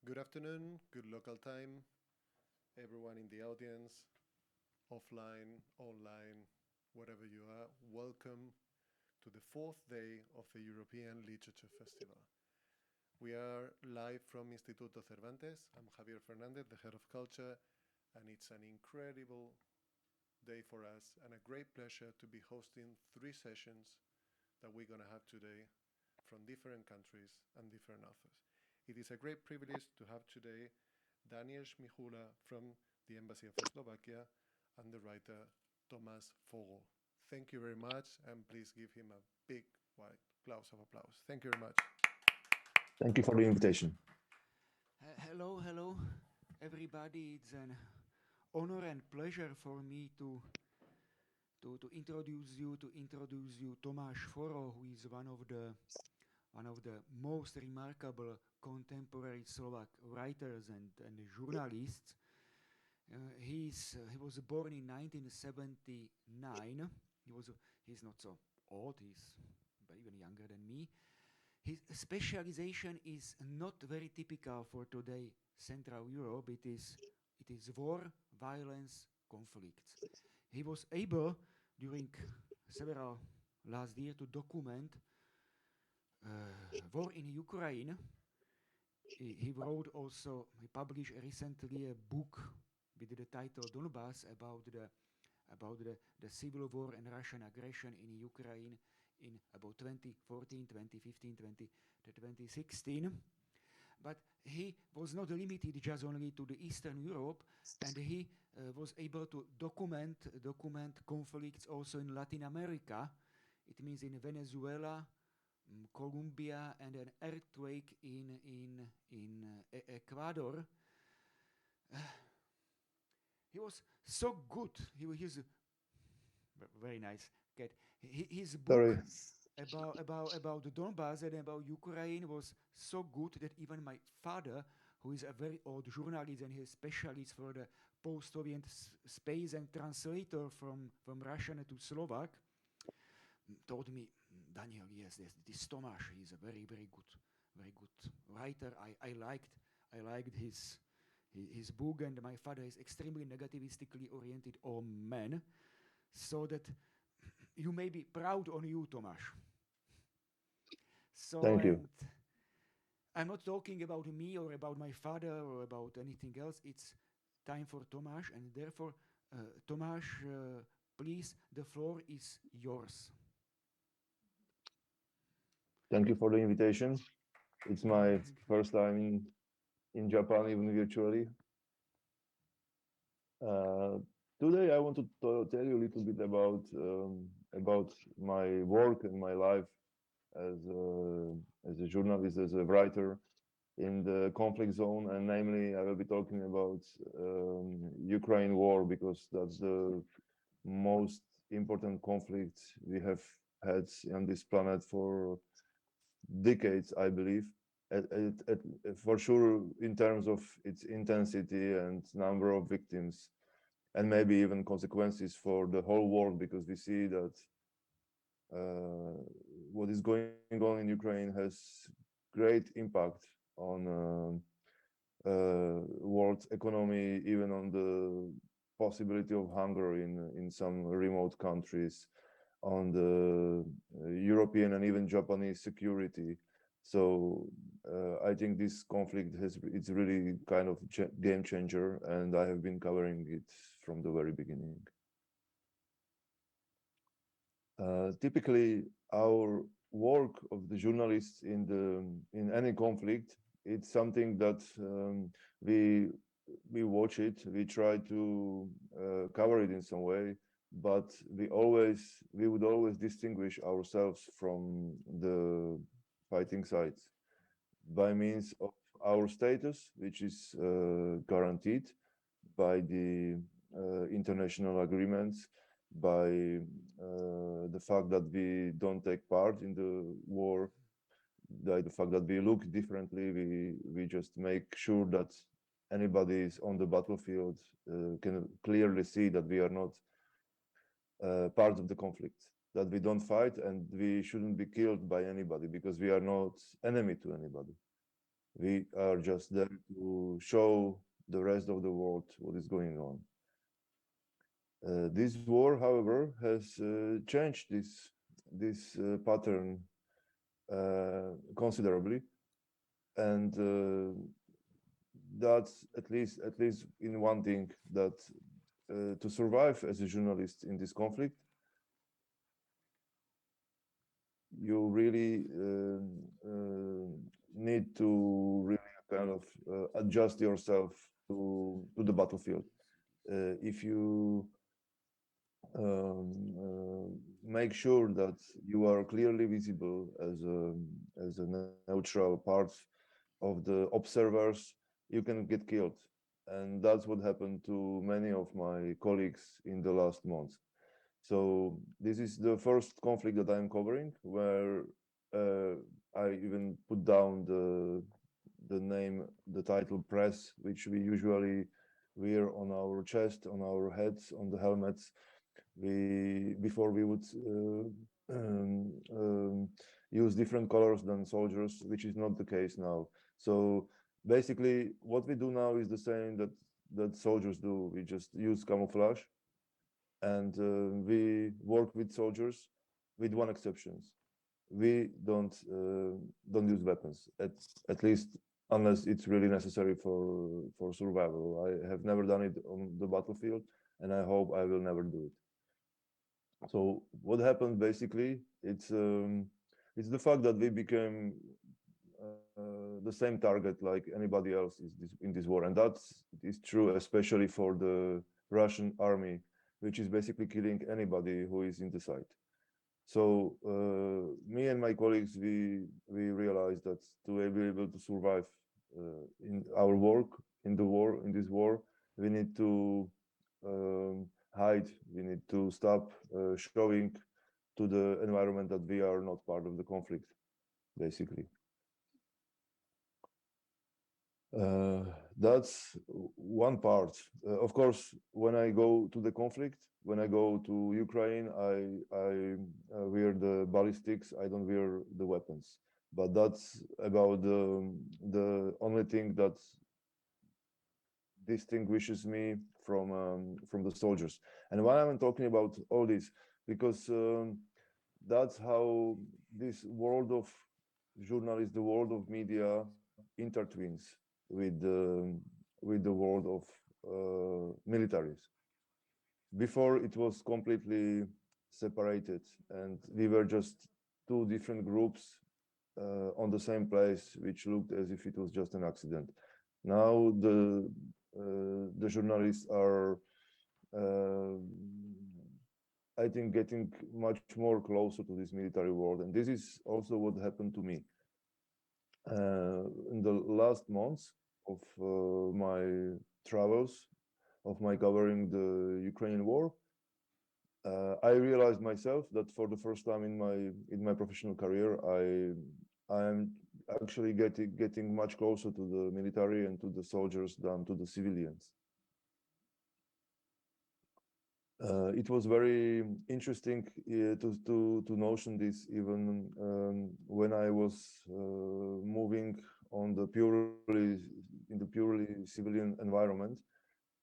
Good afternoon, good local time, everyone in the audience, offline, online, wherever you are. Welcome to the fourth day of the European Literature Festival. We are live from Instituto Cervantes. I'm Javier Fernandez, the head of culture, and it's an incredible day for us and a great pleasure to be hosting three sessions that we're going to have today from different countries and different authors. It is a great privilege to have today Daniel Schmichula from the Embassy of Slovakia and the writer Tomáš Forró. Thank you very much, and please give him a big wide applause of applause. Thank you very much. Thank you for the invitation. Hello, everybody. It's an honor and pleasure for me to introduce you Tomáš Forró, who is one of the most remarkable contemporary Slovak writers and journalists. He was born in 1979. He's not so old. He's even younger than me. His specialization is not very typical for today Central Europe. It is war, violence, conflicts. He was able during several last years to document war in Ukraine. He published recently a book with the title Donbass about the civil war and Russian aggression in Ukraine in about 2014, 2015, 2016. But he was not limited just only to the Eastern Europe, and he was able to document conflicts also in Latin America. It means in Venezuela, Colombia, and an earthquake in Ecuador. He was so good. He's a very nice cat. His book about the Donbass and about Ukraine was so good that even my father, who is a very old journalist and he's specialist for the post-Soviet space and translator from Russian to Slovak, told me, Daniel, yes, this Tomáš, he's a very, very good writer. I liked his book, and my father is extremely negativistically oriented old man, so that you may be proud on you, Tomáš. So, thank you. I'm not talking about me or about my father or about anything else. It's time for Tomáš, and therefore, Tomáš, please, the floor is yours. Thank you for the invitation. It's my first time in Japan, even virtually. Today, I want to tell you a little bit about my work and my life as a journalist, as a writer in the conflict zone, and namely, I will be talking about Ukraine war, because that's the most important conflict we have had on this planet for decades, I believe. For sure, in terms of its intensity and number of victims, and maybe even consequences for the whole world, because we see that what is going on in Ukraine has great impact on world economy, even on the possibility of hunger in some remote countries, on the European and even Japanese security. So I think this conflict it's really kind of game changer, and I have been covering it from the very beginning. Typically, our work of the journalists in any conflict, it's something that we watch it, we try to cover it in some way, but we would always distinguish ourselves from the fighting sides by means of our status, which is guaranteed by the international agreements, by the fact that we don't take part in the war, by the fact that we look differently. We just make sure that anybody is on the battlefield can clearly see that we are not part of the conflict, that we don't fight, and we shouldn't be killed by anybody because we are not enemy to anybody. We are just there to show the rest of the world what is going on. This war, however, has changed this pattern considerably, and that's at least in one thing, that to survive as a journalist in this conflict, you really need to really kind of adjust yourself to the battlefield. If you make sure that you are clearly visible as a neutral part of the observers, you can get killed. And that's what happened to many of my colleagues in the last months. So this is the first conflict that I'm covering, where I even put down the name, the title press, which we usually wear on our chest, on our heads, on the helmets. Before we would use different colors than soldiers, which is not the case now. So basically, what we do now is the same that soldiers do. We just use camouflage, and we work with soldiers, with one exception: we don't use weapons, at least unless it's really necessary for survival. I have never done it on the battlefield, and I hope I will never do it. So what happened basically? It's the fact that we became the same target like anybody else in this war, and that is true especially for the Russian army, which is basically killing anybody who is in the site. So me and my colleagues, we realized that to be able to survive in our work in this war, we need to hide. We need to stop showing to the environment that we are not part of the conflict, basically. That's one part. Of course, when I go to the conflict, when I go to Ukraine, I wear the ballistics. I don't wear the weapons. But that's about the only thing that distinguishes me from the soldiers. And why I'm talking about all this, because that's how this world of journalists, the world of media, intertwines with the world of militaries. Before, it was completely separated, and we were just two different groups on the same place, which looked as if it was just an accident. Now the journalists are, I think, getting much more closer to this military world, and this is also what happened to me. In the last months of my travels, of my covering the Ukrainian war, I realized myself that for the first time in my professional career, I am actually getting much closer to the military and to the soldiers than to the civilians. It was very interesting to notion this even when I was moving in the purely civilian environment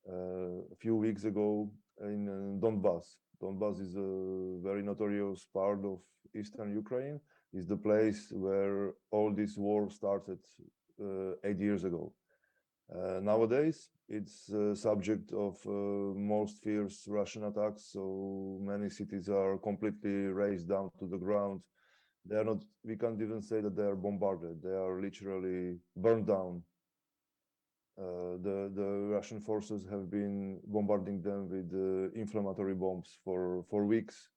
a few weeks ago in Donbass. Donbass is a very notorious part of eastern Ukraine. It's the place where all this war started 8 years ago. Nowadays, it's subject of most fierce Russian attacks. So many cities are completely razed down to the ground. They are not. We can't even say that they are bombarded. They are literally burned down. The Russian forces have been bombarding them with inflammatory bombs for weeks.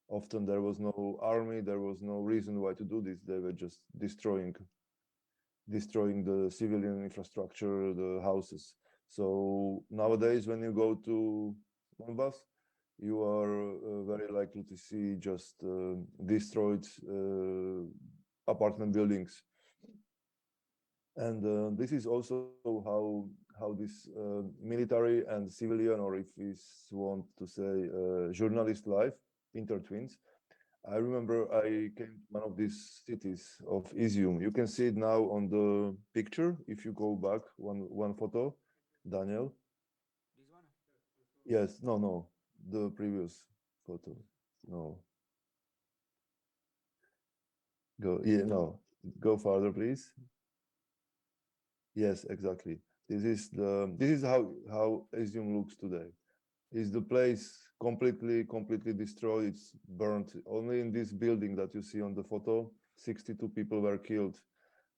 Often there was no army. There was no reason why to do this. They were just destroying the civilian infrastructure, the houses. So nowadays, when you go to Donbass, you are very likely to see just destroyed apartment buildings. And this is also how this military and civilian, or if we want to say journalist life, intertwines. I remember I came to one of these cities of Izium. You can see it now on the picture. If you go back one photo, Daniel. This one? Yes, no, the previous photo. No. No. Go farther, please. Yes, exactly. This is how Izium looks today. Is the place completely destroyed? It's burnt. Only in this building that you see on the photo, 62 people were killed.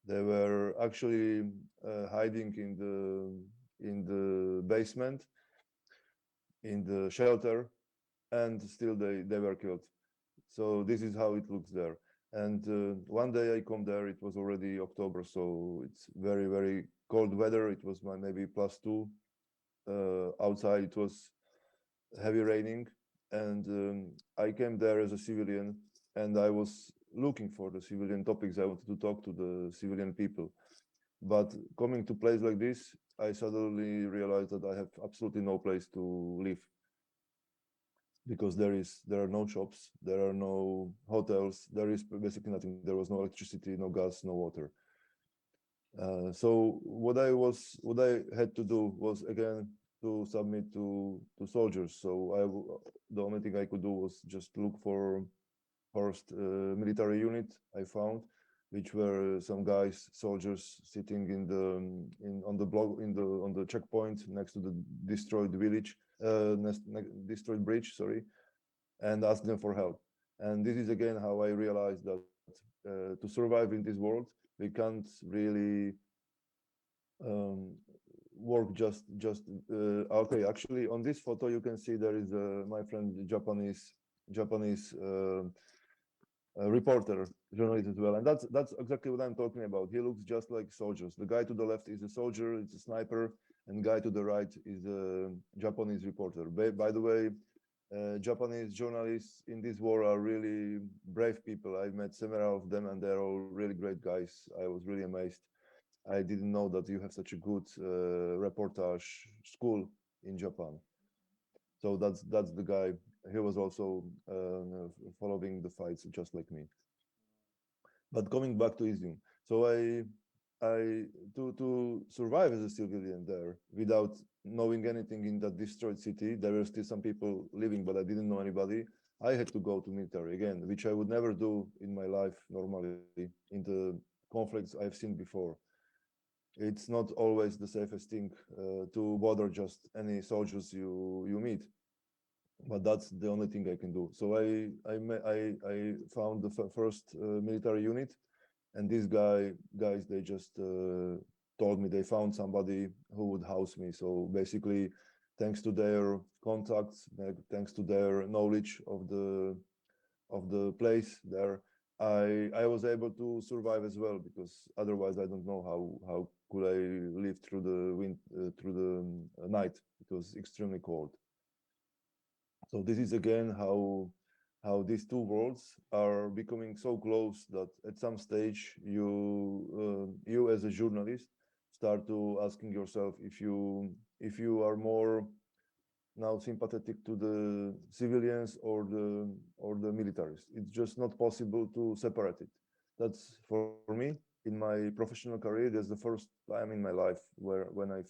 They were actually hiding in the basement, in the shelter, and still they were killed. So this is how it looks there. And one day I come there, it was already October, so it's very cold weather. It was maybe +2 outside. It was heavy raining, and I came there as a civilian, and I was looking for the civilian topics. I wanted to talk to the civilian people, but coming to place like this, I suddenly realized that I have absolutely no place to live, because there are no shops, there are no hotels, there is basically nothing. There was no electricity, no gas, no water. So what I had to do was again to submit to soldiers. So the only thing I could do was just look for first military unit I found, which were some guys, soldiers, sitting on the checkpoint next to the destroyed village, destroyed bridge, sorry, and asked them for help. And this is again how I realized that to survive in this world, we can't really work just okay. Actually, on this photo you can see there is my friend, Japanese reporter, journalist as well, and that's exactly what I'm talking about. He looks just like soldiers. The guy to the left is a soldier, it's a sniper, and guy to the right is a Japanese reporter. By the way, Japanese journalists in this war are really brave people. I've met several of them, and they're all really great guys. I was really amazed. I didn't know that you have such a good reportage school in Japan. So that's the guy. He was also following the fights just like me. But coming back to Izium, so I to survive as a civilian there without knowing anything in that destroyed city, there were still some people living, but I didn't know anybody. I had to go to military again, which I would never do in my life normally in the conflicts I've seen before. It's not always the safest thing to bother just any soldiers you meet, but that's the only thing I can do. So I found the first military unit, and these guys, they just told me they found somebody who would house me. So basically, thanks to their contacts, thanks to their knowledge of the place there, I was able to survive as well, because otherwise I don't know how could I live through the night. It was extremely cold. So this is again how these two worlds are becoming so close that at some stage you as a journalist start to asking yourself if you are more now sympathetic to the civilians or the militaries. It's just not possible to separate it. That's for me in my professional career. That's the first time in my life when I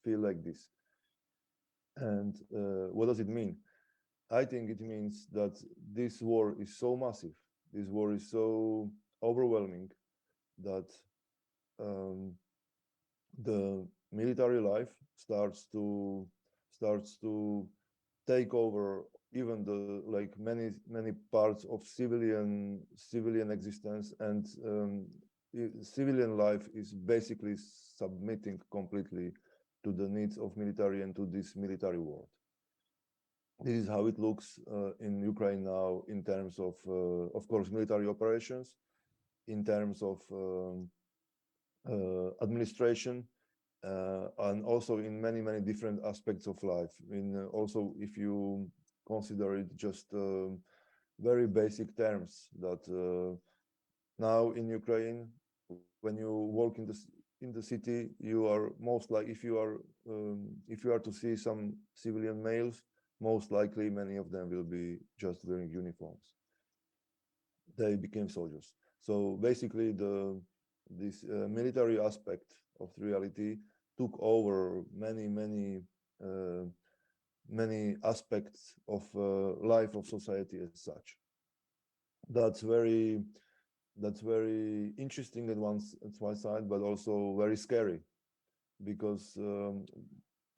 feel like this. And what does it mean? I think it means that this war is so massive, this war is so overwhelming, that um, the military life starts to take over even the like many parts of civilian existence, and civilian life is basically submitting completely to the needs of military and to this military world. This is how it looks in Ukraine now in terms of course, military operations, in terms of administration, and also in many different aspects of life. Also, if you consider it just very basic terms, that now in Ukraine, when you work in the city, you are most like if you are to see some civilian males, most likely many of them will be just wearing uniforms. they became soldiers. So basically, this military aspect of reality took over uh, many aspects of life of society as such. That's very interesting at one side, but also very scary, because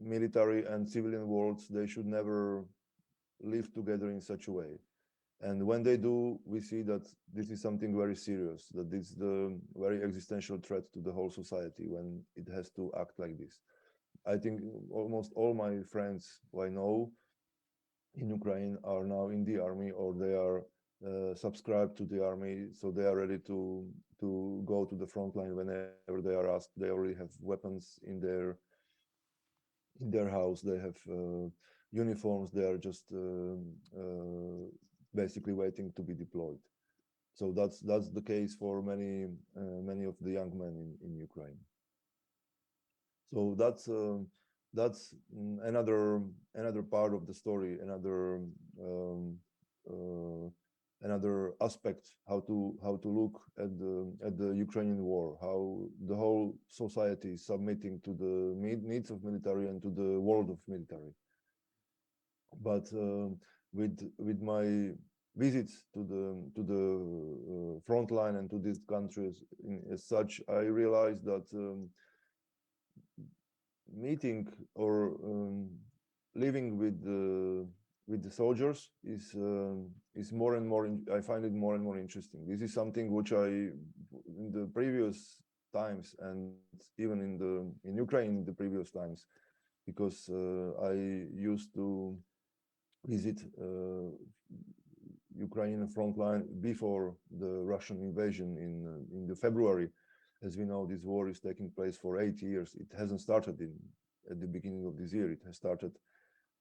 military and civilian worlds, they should never live together in such a way. And when they do, we see that this is something very serious, that it's the very existential threat to the whole society when it has to act like this. I think almost all my friends who I know in Ukraine are now in the army, or they are subscribed to the army, so they are ready to go to the front line whenever they are asked. They already have weapons in their house. They have uniforms. They are just basically waiting to be deployed. So that's the case for many of the young men in Ukraine. So that's another part of the story, another aspect how to look at the Ukrainian war, how the whole society is submitting to the needs of military and to the world of military. But with my visits to the front line and to these countries as such, I realized that meeting or living with the soldiers is more and more. I find it more and more interesting. This is something which I, in the previous times, and even in Ukraine in the previous times, because I used to visit Ukrainian front line before the Russian invasion in the February. As we know, this war is taking place for 8 years. It hasn't started at the beginning of this year. It has started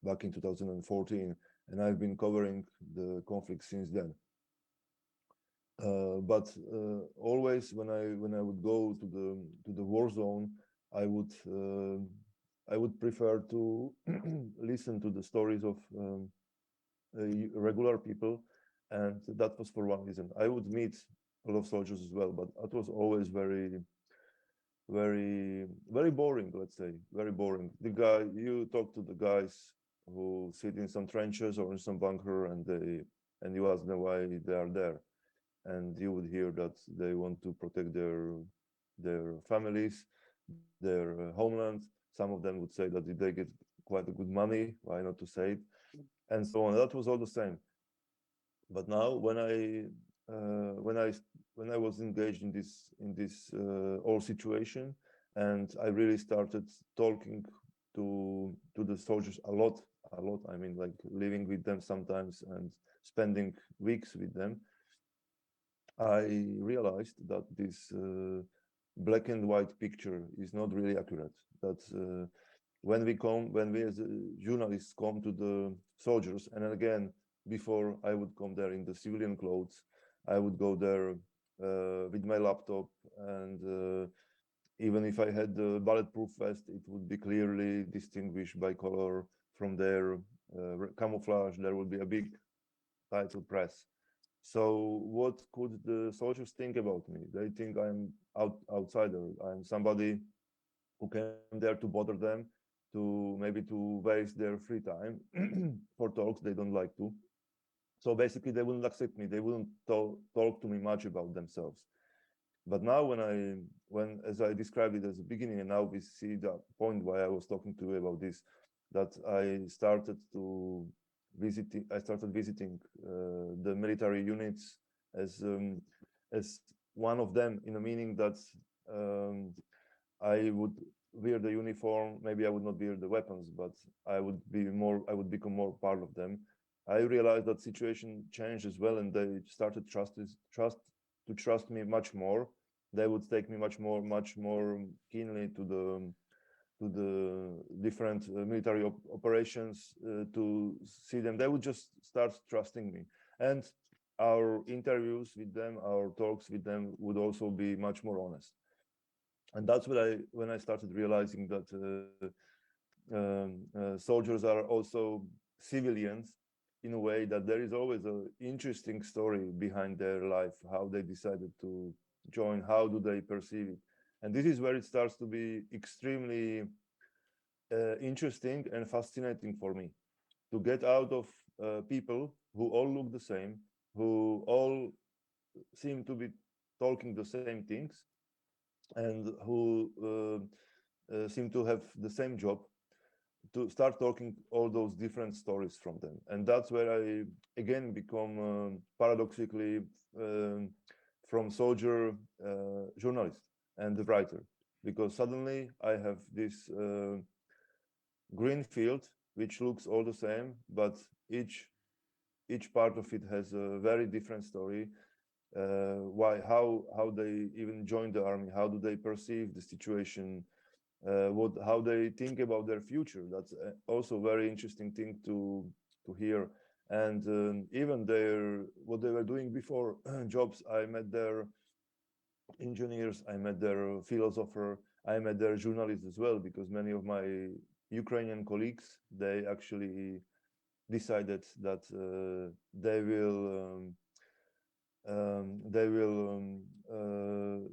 back in 2014, and I've been covering the conflict since then. But always when I would go to the war zone, I would prefer to listen to the stories of regular people, and that was for one reason. I would meet a lot of soldiers as well, but it was always very boring. Let's say very boring. You talk to the guys who sit in some trenches or in some bunker, and you ask them why they are there, and you would hear that they want to protect their families, their homeland. Some of them would say that they get quite a good money, why not to say it, and so on. That was all the same. But now, when I was engaged in this whole situation, and I really started talking to the soldiers a lot. I mean, like living with them sometimes and spending weeks with them, I realized that this black and white picture is not really accurate. That when we as journalists come to the soldiers, and again, before I would come there in the civilian clothes, I would go there with my laptop, and even if I had the bulletproof vest, it would be clearly distinguished by color from their camouflage. There would be a big title press. So what could the soldiers think about me? They think I'm outsider. I'm somebody who came there to bother them, to maybe to waste their free time for talks they don't like to. So basically, they wouldn't accept me. They wouldn't talk to me much about themselves. But now, when as I described it as the beginning, and now we see the point why I was talking to you about this, that I started visiting the military units as one of them, in a meaning that I would wear the uniform. Maybe I would not wear the weapons, but I would become more part of them. I realized that situation changed as well, and they started to trust me much more. They would take me much more keenly to the different military operations to see them. They would just start trusting me, and our interviews with them, our talks with them would also be much more honest. And that's when I started realizing that soldiers are also civilians, in a way that there is always an interesting story behind their life, how they decided to join, how do they perceive it. And this is where it starts to be extremely interesting and fascinating for me, to get out of people who all look the same, who all seem to be talking the same things, and who seem to have the same job, to start talking all those different stories from them. And that's where I again become paradoxically from soldier journalist and writer, because suddenly I have this green field which looks all the same, but each part of it has a very different story. Why, how they even join the army, how do they perceive the situation, how they think about their future. That's also a very interesting thing to hear. And even what they were doing before jobs. I met their engineers, I met their philosopher, I met their journalists as well, because many of my Ukrainian colleagues, they actually decided that they will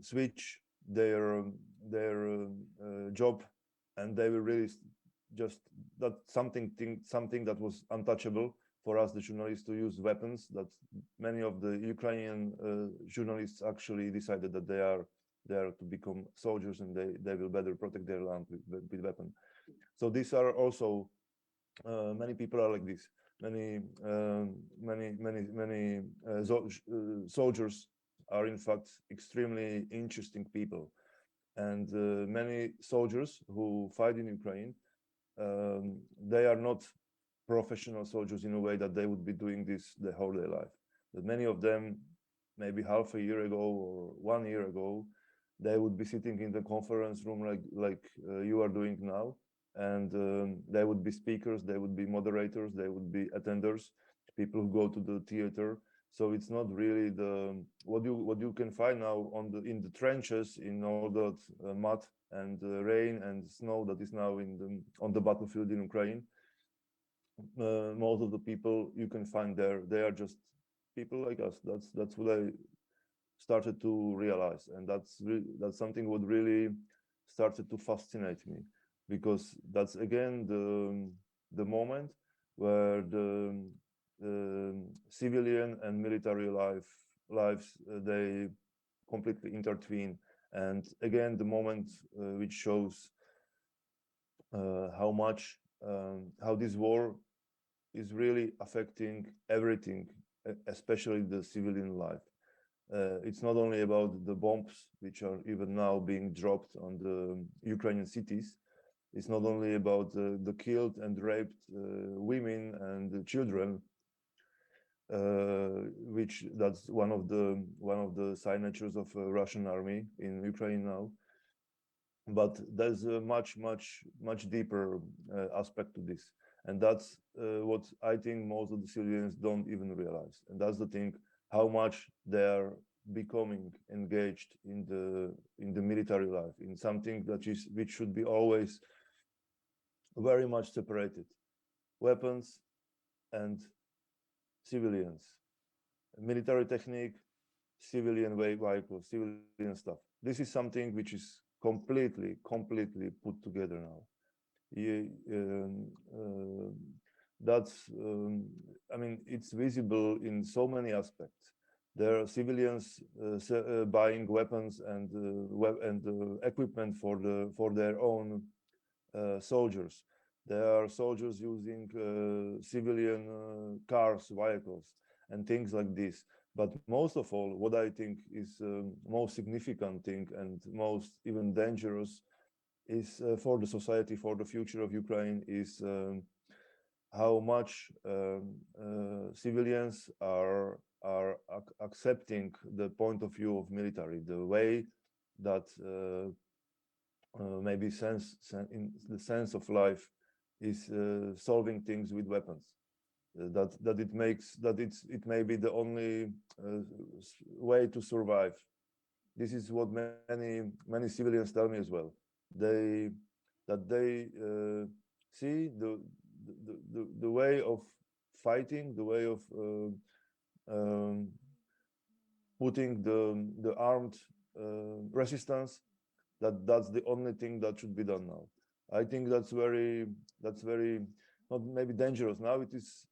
switch their job, and they will really just something that was untouchable for us, the journalists, to use weapons. That many of the Ukrainian journalists actually decided that they are there to become soldiers, and they will better protect their land with weapons. So these are also many people are like this. Many soldiers are in fact extremely interesting people, and many soldiers who fight in Ukraine, they are not professional soldiers in a way that they would be doing this their whole their life. But many of them, maybe half a year ago or 1 year ago, they would be sitting in the conference room like you are doing now, and they would be speakers, they would be moderators, they would be attenders, people who go to the theater. So it's not really what you can find now in the trenches, in all that mud and rain and snow that is now on the battlefield in Ukraine. Most of the people you can find there, they are just people like us. That's what I started to realize, and that's something what really started to fascinate me, because that's again the moment where the civilian and military lives they completely intertwine, and again the moment which shows how this war is really affecting everything, especially the civilian life. It's not only about the bombs which are even now being dropped on the Ukrainian cities. It's not only about the killed and raped women and children, which that's one of the signatures of Russian army in Ukraine now. But there's a much deeper aspect to this, and that's what I think most of the civilians don't even realize. And that's the thing, how much they are becoming engaged in the military life, in something which should be always very much separated: weapons and civilians, military technique, civilian vehicles, civilian stuff. This is something which is completely put together now. That's I mean, it's visible in so many aspects. There are civilians buying weapons and equipment for their own soldiers. There are soldiers using civilian cars, vehicles, and things like this. But most of all, what I think is most significant thing and most even dangerous is for the society, for the future of Ukraine, is how much civilians are accepting the point of view of military, the way that maybe in the sense of life is solving things with weapons. That it may be the only way to survive. This is what many civilians tell me as well. They see the way of fighting, the way of putting the armed resistance, that's the only thing that should be done now. I think that's very not maybe dangerous. Now it is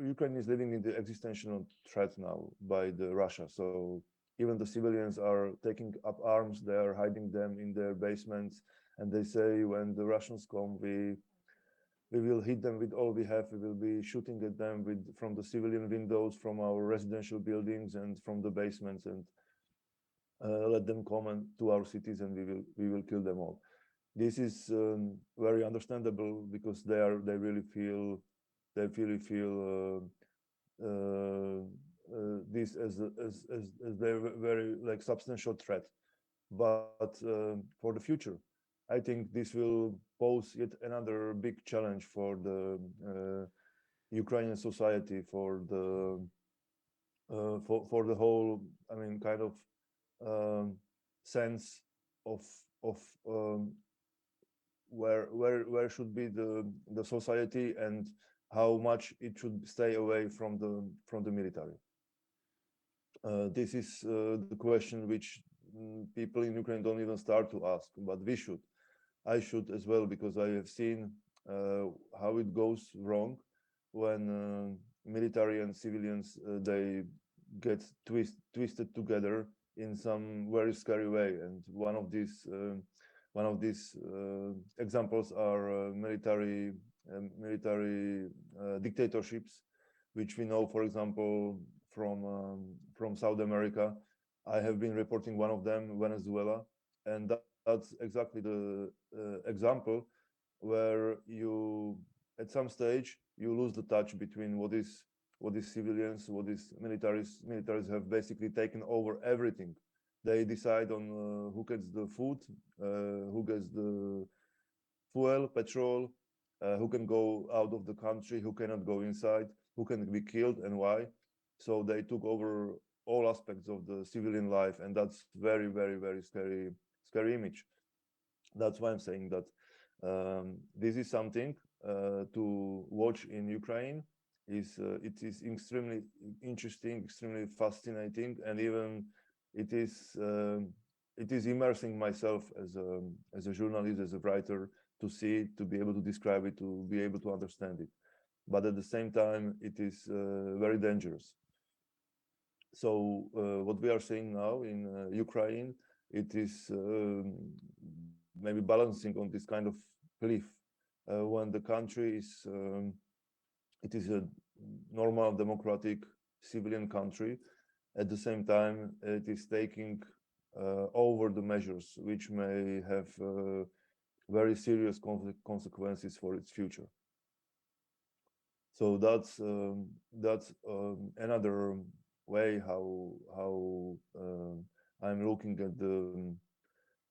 Ukraine is living in the existential threat now by the Russia. So even the civilians are taking up arms, they are hiding them in their basements, and they say when the Russians come, we will hit them with all we have. We will be shooting at them from the civilian windows, from our residential buildings, and from the basements, and let them come to our cities, and we will kill them all. This is very understandable because they really feel this as their very like substantial threat. But for the future, I think this will pose yet another big challenge for the Ukrainian society, for the whole, I mean, kind of sense of where should be the society and how much it should stay away from the military. This is the question which people in Ukraine don't even start to ask, but we should. I should as well, because I have seen how it goes wrong when military and civilians they get twisted together in some very scary way. And one of these examples are military dictatorships, which we know, for example, from South America. I have been reporting one of them, Venezuela, and that's exactly the example where you, at some stage, you lose the touch between what is civilians, what is militaries. Militaries have basically taken over everything. They decide on who gets the food, who gets the fuel, petrol, who can go out of the country, who cannot go inside, who can be killed and why. So they took over all aspects of the civilian life, and that's very, very, very scary image. That's why I'm saying that this is something to watch in Ukraine. It is extremely interesting, extremely fascinating, and even it is immersing myself as a journalist, as a writer, to see it, to be able to describe it, to be able to understand it. But at the same time, it is very dangerous. So what we are seeing now in Ukraine, it is maybe balancing on this kind of cliff when the country is it is a normal democratic civilian country. At the same time, it is taking over the measures which may have very serious consequences for its future. So that's another way how I'm looking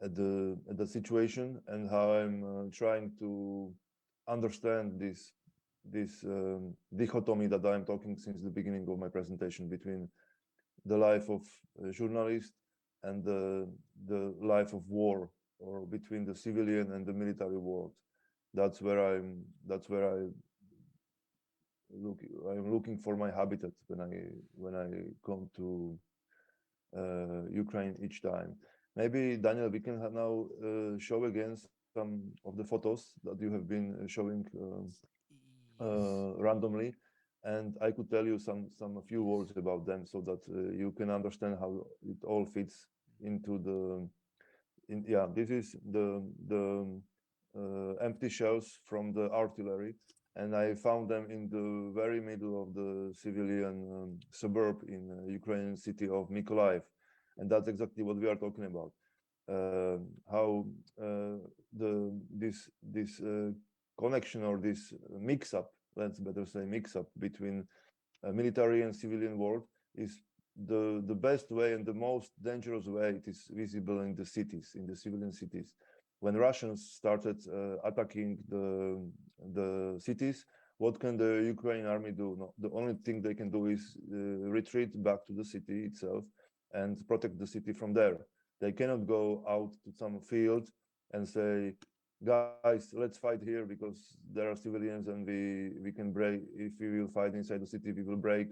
at the situation, and how I'm trying to understand this dichotomy that I'm talking since the beginning of my presentation between the life of a journalist and the life of war, or between the civilian and the military world. That's where I'm looking for my habitat when I come to Ukraine each time. Maybe Daniel, we can now show again some of the photos that you have been showing randomly, and I could tell you a few words about them, so that you can understand how it all fits into this is the empty shells from the artillery, and I found them in the very middle of the civilian suburb in Ukrainian city of Mykolaiv, and that's exactly what we are talking about. How this connection, or this mix-up, let's better say mix-up, between military and civilian world is the best way and the most dangerous way it is visible in the cities, in the civilian cities. When Russians started attacking the cities, what can the Ukrainian army do? No, the only thing they can do is retreat back to the city itself and protect the city from there. They cannot go out to some field and say, guys, let's fight here because there are civilians and we can break. If we will fight inside the city, we will break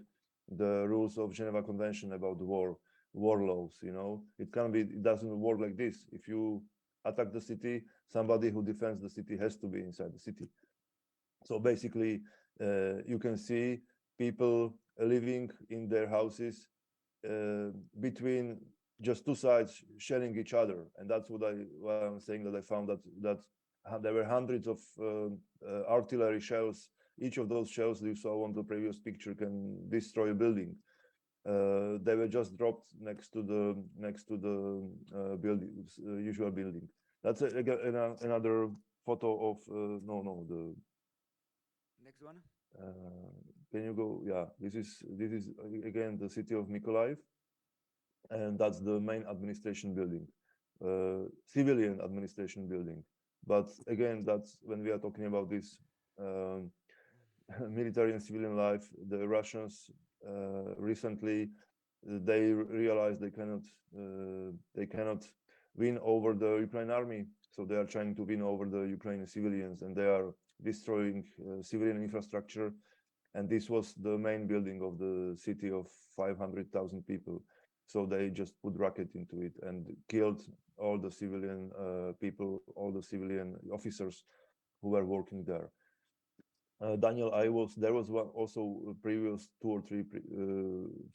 the rules of Geneva Convention about the war laws. You know, it can be. It doesn't work like this. If you attack the city, somebody who defends the city has to be inside the city. So basically, you can see people living in their houses between just two sides shelling each other, and that's what I'm saying, that I found that there were hundreds of artillery shells. Each of those shells you saw on the previous picture can destroy a building. They were just dropped next to the building, usual building. That's another photo of the Next one. can you go? Yeah, this is again the city of Mykolaiv, and that's the main administration building, civilian administration building. But again, that's when we are talking about this military and civilian life. The Russians recently they realized they cannot win over the Ukraine army, so they are trying to win over the Ukrainian civilians, and they are destroying civilian infrastructure. And this was the main building of the city of 500,000 people. So they just put rocket into it and killed all the civilian people, all the civilian officers who were working there. Daniel, there was one also previous 2 or 3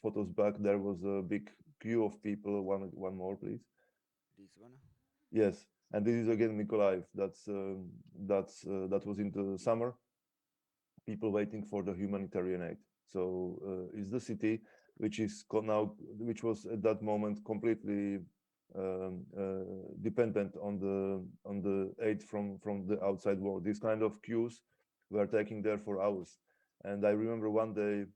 photos back. There was a big queue of people. One more, please. This one. Yes, and this is again Mykolaiv. That was in the summer. People waiting for the humanitarian aid. So it's the city which was at that moment completely dependent on the aid from the outside world. These kind of queues were taking there for hours. And I remember one day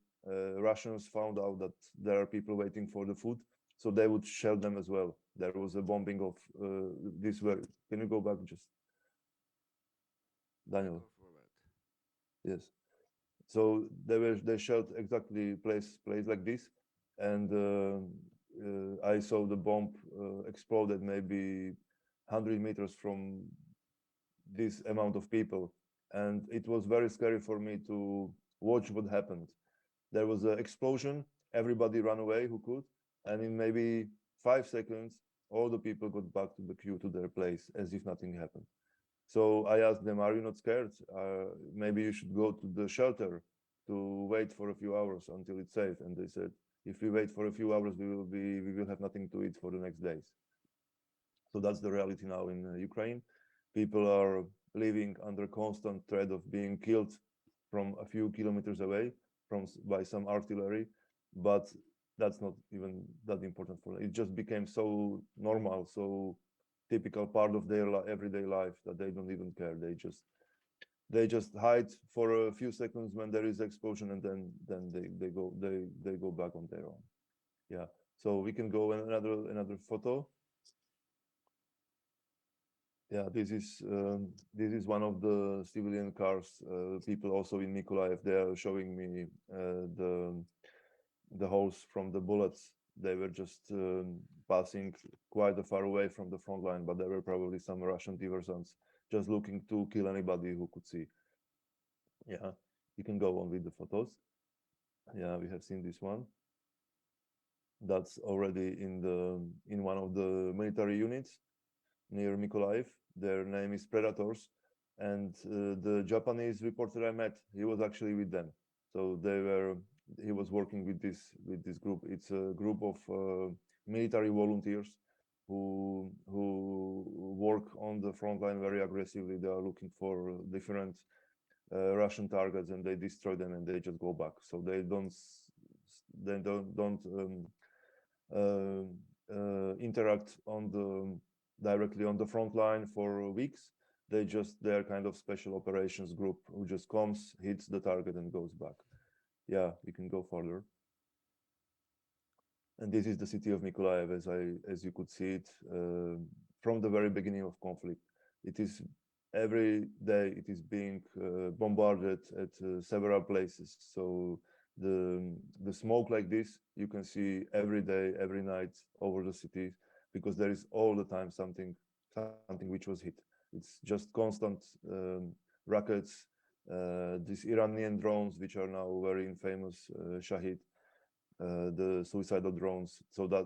Russians found out that there are people waiting for the food, so they would shell them as well. There was a bombing of this. Can you go back, just Daniel? Yes. So they shelled exactly place like this, and I saw the bomb exploded maybe 100 meters from this amount of people, and it was very scary for me to watch what happened. There was an explosion, everybody ran away who could, and in maybe 5 seconds all the people got back to the queue, to their place, as if nothing happened. So I asked them, are you not scared? Maybe you should go to the shelter to wait for a few hours until it's safe. And they said, if we wait for a few hours, we will have nothing to eat for the next days. So that's the reality now in Ukraine. People are living under constant threat of being killed from a few kilometers away by some artillery, but that's not even that important for them. It just became so normal, so typical part of their everyday life that they don't even care. They just hide for a few seconds when there is explosion, and then they go back on their own. Yeah. So we can go another photo. Yeah, this is one of the civilian cars. People also in Mykolaiv, they are showing me the holes from the bullets. They were just passing quite far away from the front line, but there were probably some Russian diversants just looking to kill anybody who could see. Yeah, you can go on with the photos. Yeah, we have seen this one. That's already in one of the military units near Mykolaiv. Their name is Predators, and the Japanese reporter I met, he was actually with them. So he was working with this group. It's a group of military volunteers who work on the front line very aggressively. They are looking for different Russian targets, and they destroy them, and they just go back. So they don't interact directly on the front line for weeks. They're kind of special operations group who just comes, hits the target, and goes back. Yeah, you can go further. And this is the city of Mykolaiv, as you could see it from the very beginning of conflict. It is every day it is being bombarded at several places. So the smoke like this you can see every day, every night over the city, because there is all the time something which was hit. It's just constant rockets, these Iranian drones, which are now very infamous, Shahid, the suicidal drones. So that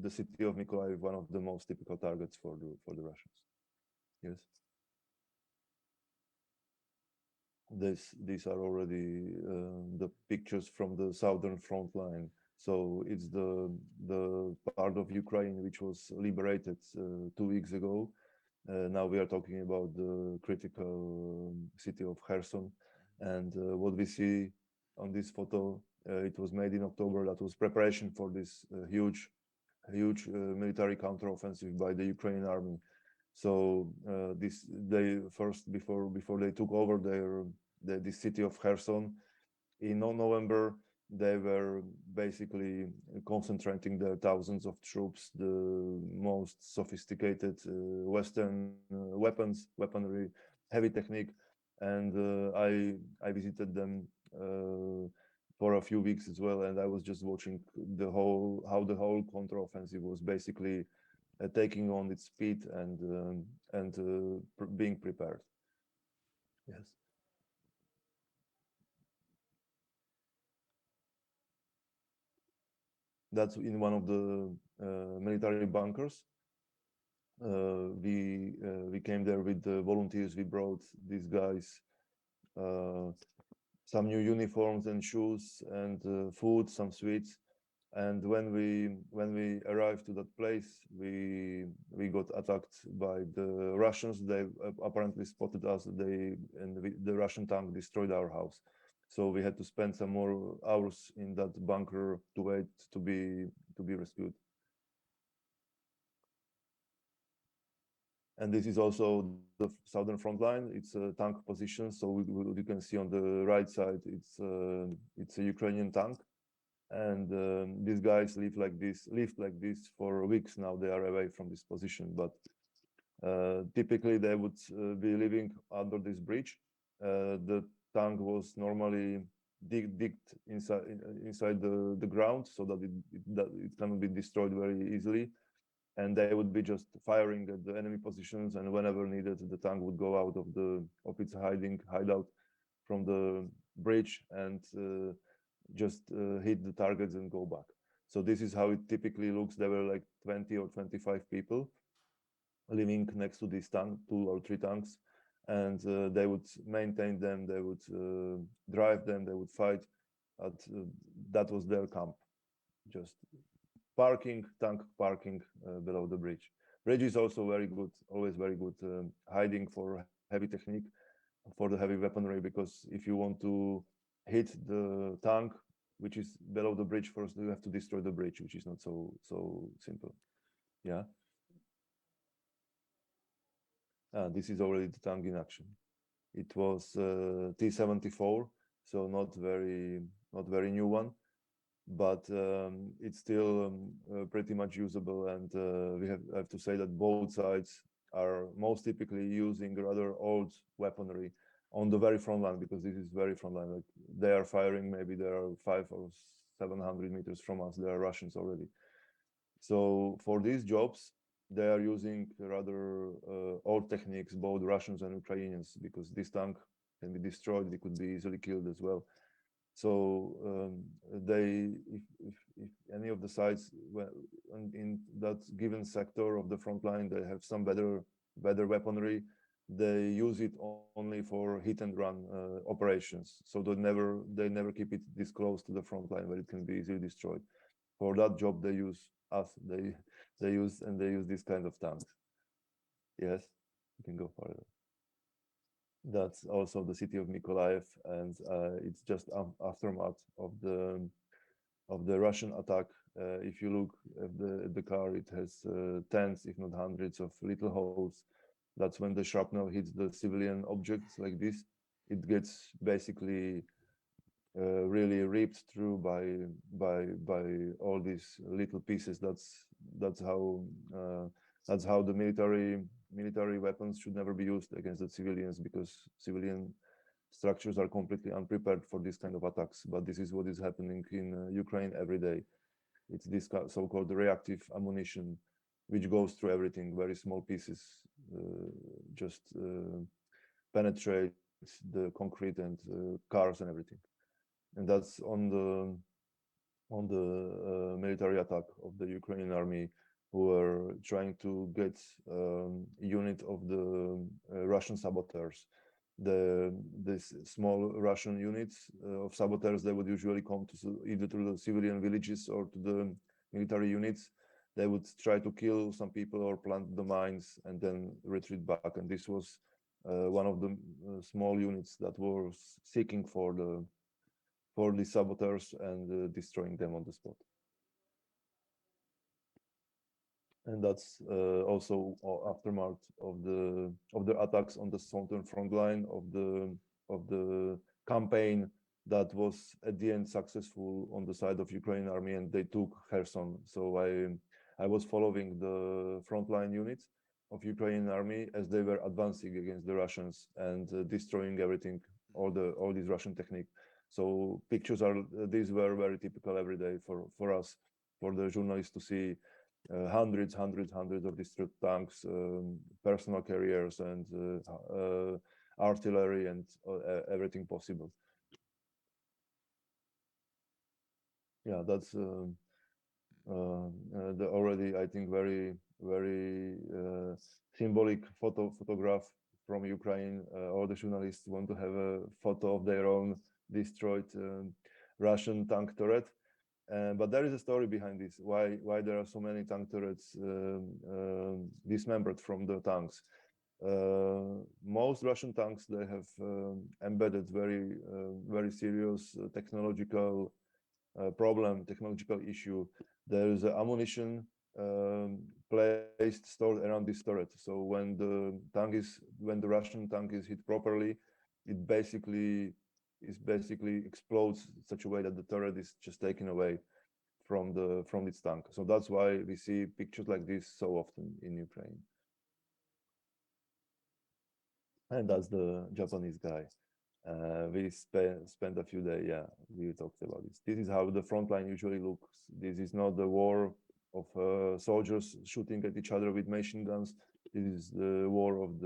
the city of Mykolaiv, one of the most typical targets for the Russians. Yes. These are already the pictures from the southern front line. So it's the part of Ukraine which was liberated 2 weeks ago. Now we are talking about the critical city of Kherson. And what we see on this photo, it was made in October. That was preparation for this huge military counteroffensive by the Ukrainian army. So before they took over the city of Kherson in November, they were basically concentrating their thousands of troops, the most sophisticated Western weaponry, heavy technique, and I visited them for a few weeks as well, and I was just watching how the whole counteroffensive was basically taking on its speed and being prepared. Yes. That's in one of the military bunkers. We came there with the volunteers. We brought these guys some new uniforms and shoes and food, some sweets. And when we arrived to that place, we got attacked by the Russians. They apparently spotted us. The Russian tank destroyed our house. So we had to spend some more hours in that bunker to wait to be rescued. And this is also the southern front line. It's a tank position. So you can see on the right side, it's a Ukrainian tank. And these guys lived like this for weeks now. They are away from this position, but typically they would be living under this bridge. The tank was normally digged inside the ground so that it cannot be destroyed very easily, and they would be just firing at the enemy positions, and whenever needed, the tank would go out of its hideout from the bridge and just hit the targets and go back. So this is how it typically looks. There were like 20 or 25 people living next to this tank, 2 or 3 tanks, and they would maintain them, they would drive them, they would fight. That was their camp, just tank parking below the bridge. Bridge is also very good, always very good hiding for heavy technique, for the heavy weaponry, because if you want to hit the tank, which is below the bridge, first you have to destroy the bridge, which is not so simple. Yeah. This is already the tank in action. It was T-74, so not very new one, but it's still pretty much usable. And I have to say that both sides are most typically using rather old weaponry on the very front line, because this is very front line. Like they are firing, maybe there are 500 or 700 meters from us. There are Russians already. So for these jobs, they are using rather old techniques, both Russians and Ukrainians, because this tank can be destroyed. They could be easily killed as well. So if any of the sides in that given sector of the front line, they have some better weaponry, they use it only for hit and run operations. So they never keep it this close to the front line where it can be easily destroyed. For that job, they use us. They use this kind of tanks. Yes, you can go further. That's also the city of Mykolaiv, and it's just aftermath of the Russian attack. If you look at the car, it has tens, if not hundreds, of little holes. That's when the shrapnel hits the civilian objects like this. It gets basically really ripped through by all these little pieces. That's how the military weapons should never be used against the civilians, because civilian structures are completely unprepared for this kind of attacks. But this is what is happening in Ukraine every day. It's this so-called reactive ammunition, which goes through everything, very small pieces, just penetrate the concrete and cars and everything. And that's on the military attack of the Ukrainian army, who were trying to get a unit of the Russian saboteurs. This small Russian units of saboteurs, they would usually come to either to the civilian villages or to the military units. They would try to kill some people or plant the mines and then retreat back. And this was one of the small units that was seeking for the saboteurs and destroying them on the spot. And that's also aftermath of the attacks on the southern front line of the campaign that was at the end successful on the side of Ukrainian army, and they took Kherson. So I was following the frontline units of Ukrainian army as they were advancing against the Russians and destroying everything, all this Russian technique. So pictures these were very typical every day for us, for the journalists to see hundreds of destroyed tanks, personal carriers, and artillery, and everything possible. Yeah, that's the already, I think, very symbolic photograph from Ukraine. All the journalists want to have a photo of their own destroyed Russian tank turret. But there is a story behind this, why there are so many tank turrets dismembered from the tanks. Most Russian tanks, they have embedded very serious technological technological issue. There is ammunition stored around this turret. So when the Russian tank is hit properly, it basically explodes in such a way that the turret is just taken away from its tank. So that's why we see pictures like this so often in Ukraine. And that's the Japanese guy. We spent a few days. Yeah, we talked about this. This is how the front line usually looks. This is not the war of soldiers shooting at each other with machine guns. This is the war of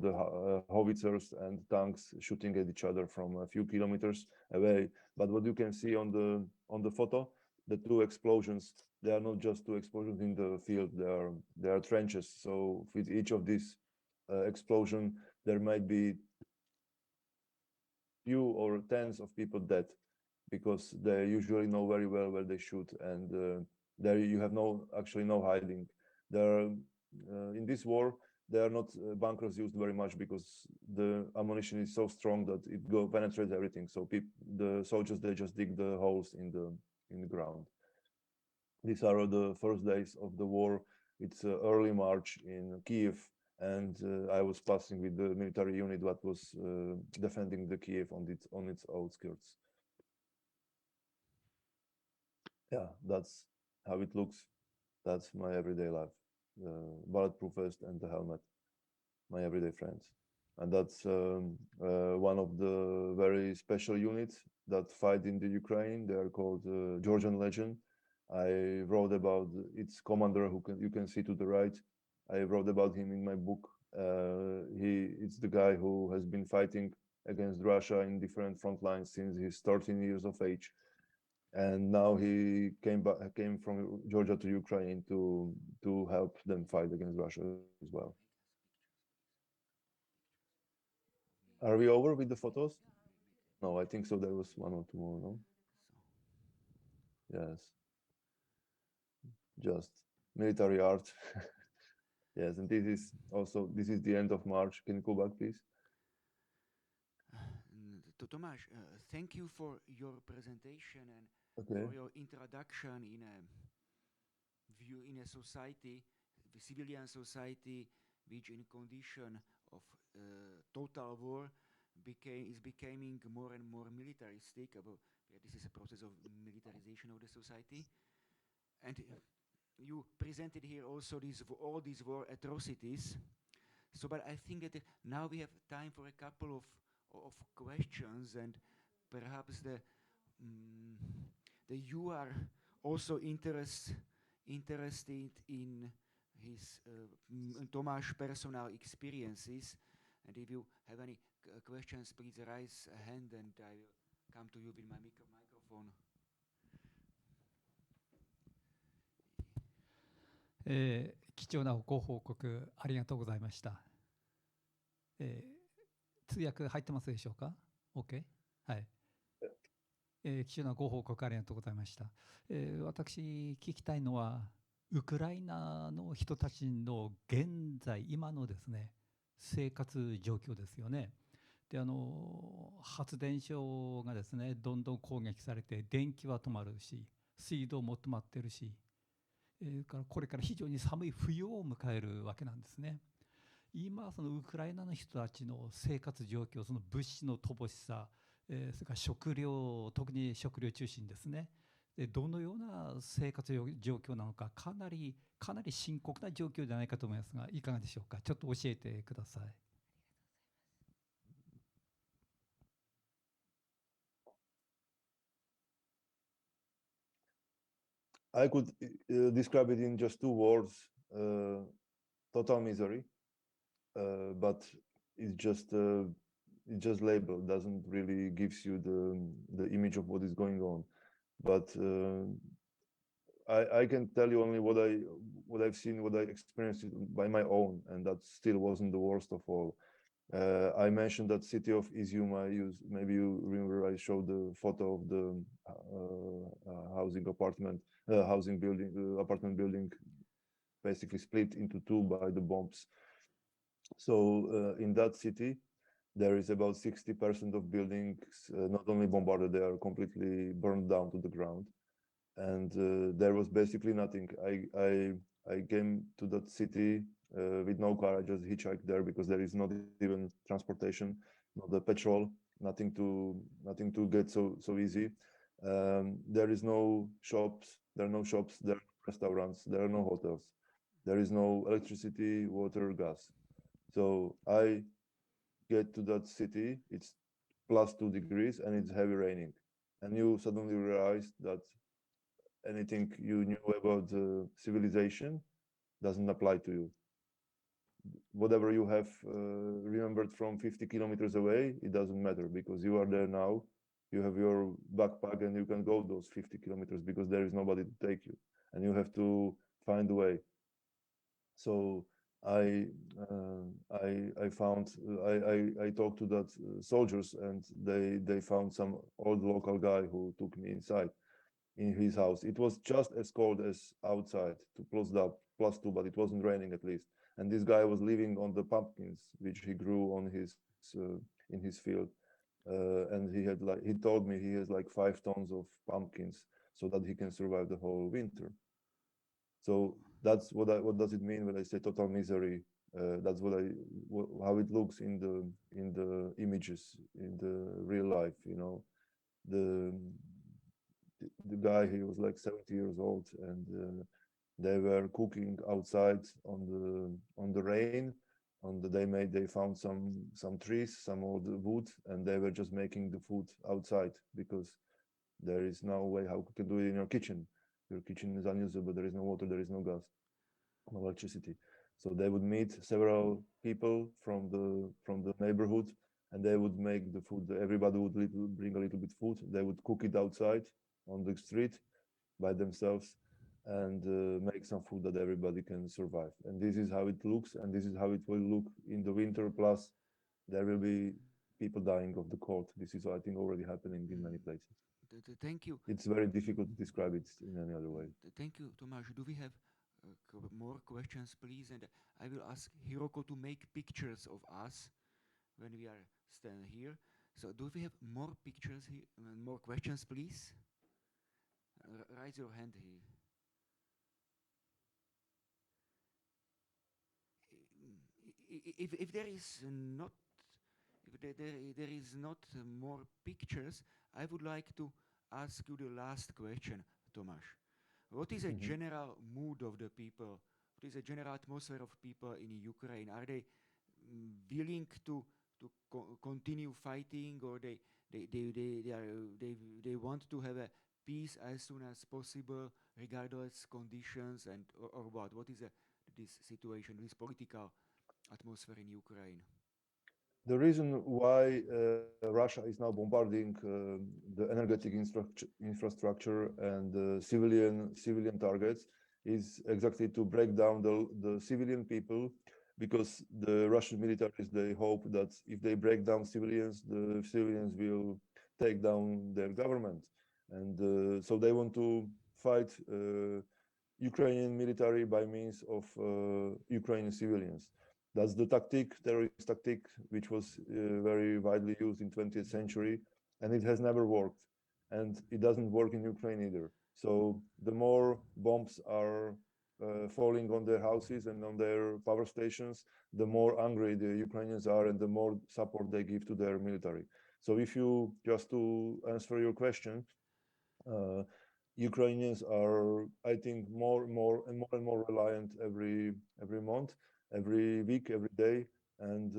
the howitzers and tanks shooting at each other from a few kilometers away. But what you can see on the photo, the two explosions, they are not just two explosions in the field. They are trenches. So with each of these explosion, there might be few or tens of people dead, because they usually know very well where they shoot, and there you have actually no hiding. There in this war, there are not bunkers used very much, because the ammunition is so strong that it penetrates everything. So the soldiers, they just dig the holes in the ground. These are the first days of the war. It's early March in Kiev, and I was passing with the military unit that was defending the Kiev on its outskirts. Yeah, that's how it looks. That's my everyday life. The bulletproof vest and the helmet, my everyday friends. And that's one of the very special units that fight in the Ukraine. They are called Georgian Legion. I wrote about its commander, you can see to the right. I wrote about him in my book. It's the guy who has been fighting against Russia in different front lines since he's 13 years of age. And now he came from Georgia to Ukraine to help them fight against Russia as well. Are we over with the photos? No, I think so. There was one or two more, no? Yes. Just military art. Yes, and this is the end of March. Can you go back, please? Tomáš, thank you for your presentation and Okay. for your introduction in a society, the civilian society, which in condition of total war is becoming more and more militaristic. This is a process of militarization of the society, and you presented here also all these war atrocities. So, but I think that now we have time for a couple of questions, and perhaps you are also interested in his Tomáš personal experiences. And if you have any questions, please raise a hand and I will come to you with my microphone. 貴重なご報告ありがとうございました。通訳入ってますでしょうか？ OK？ はい。貴重なご報告ありがとうございました。私聞きたいのはウクライナの人たちの現在今のですね生活状況ですよね。で発電所がですねどんどん攻撃されて電気は止まるし水道も止まってるし、これから非常に寒い冬を迎えるわけなんですね。今そのウクライナの人たちの生活状況、その物資の乏しさ、それから食料、特に食料中心ですね。でどのような生活状況なのか、かなり深刻な状況じゃないかと思いますが、いかがでしょうか。ちょっと教えてください。I could describe it in just two words, total misery, but it's just label, doesn't really gives you the image of what is going on. But I can tell you only what I've seen, what I experienced by my own, and that still wasn't the worst of all. I mentioned that city of Izium. Maybe you remember I showed the photo of the apartment building, basically split into two by the bombs. So in that city, there is about 60% of buildings not only bombarded, they are completely burned down to the ground. And there was basically nothing. I came to that city with no car. I just hitchhiked there because there is not even transportation, not the petrol, nothing to get so easy. There is no shops. There are no shops. There are no restaurants. There are no hotels. There is no electricity, water, gas. So I get to that city. It's +2 degrees and it's heavy raining, and you suddenly realize that anything you knew about civilization doesn't apply to you. Whatever you have remembered from 50 kilometers away, it doesn't matter because you are there now. You have your backpack and you can go those 50 kilometers because there is nobody to take you, and you have to find a way. So I talked to that soldiers, and they found some old local guy who took me inside in his house. It was just as cold as outside, to +2, but it wasn't raining at least. And this guy was living on the pumpkins which he grew on his in his field, and he told me he has like 5 tons of pumpkins so that he can survive the whole winter. So that's what does it mean when I say total misery? That's how it looks in the images in the real life. You know, the guy, he was like 70 years old, and they were cooking outside on the rain. They found some trees, some old wood, and they were just making the food outside because there is no way how you can do it in your kitchen. Your kitchen is unusable. There is no water. There is no gas, no electricity. So they would meet several people from the neighborhood, and they would make the food. Everybody would bring a little bit food. They would cook it outside on the street by themselves, and make some food that everybody can survive. And this is how it looks, and this is how it will look in the winter. Plus, there will be people dying of the cold. This is, I think, already happening in many places. Thank you. It's very difficult to describe it in any other way. Thank you, Tomáš. Do we have more questions, please? And I will ask Hiroko to make pictures of us when we are standing here. So do we have more pictures here? More questions, please? Raise your hand here. If there is not more pictures, I would like to ask you the last question, Tomáš. What is a general mood of the people? What is a general atmosphere of people in Ukraine? Are they willing to continue fighting, or they want to have a peace as soon as possible, regardless conditions, and or what? What is this situation, this political atmosphere in Ukraine? The reason why Russia is now bombarding the energetic infrastructure and civilian targets is exactly to break down the civilian people, because the Russian militaries, they hope that if they break down civilians, the civilians will take down their government. And so they want to fight Ukrainian military by means of Ukrainian civilians. That's the terrorist tactic, which was very widely used in 20th century, and it has never worked. And it doesn't work in Ukraine either. So the more bombs are falling on their houses and on their power stations, the more angry the Ukrainians are and the more support they give to their military. So if you, just to answer your question, Ukrainians are, I think, more and more reliant every month, every week, every day. And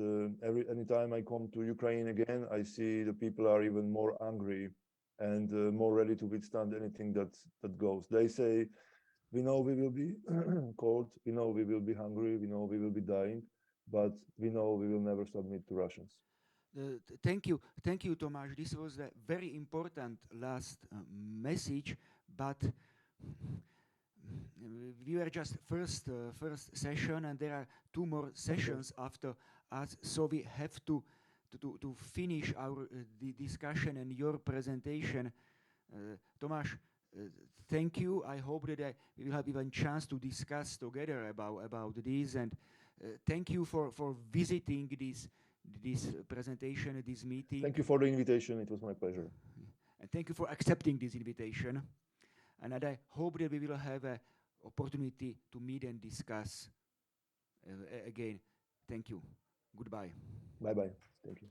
anytime I come to Ukraine again, I see the people are even more angry and more ready to withstand anything that goes. They say, we know we will be cold, we know we will be hungry, we know we will be dying, but we know we will never submit to Russians. Thank you, Tomáš. This was a very important last message, but we were just first session, and there are 2 more sessions after us, so we have to finish our discussion and your presentation. Tomáš, thank you. I hope that we will have even chance to discuss together about this, and thank you for visiting this presentation, this meeting. Thank you for the invitation. It was my pleasure. And thank you for accepting this invitation. And I hope that we will have an opportunity to meet and discuss again. Thank you. Goodbye. Bye-bye. Thank you.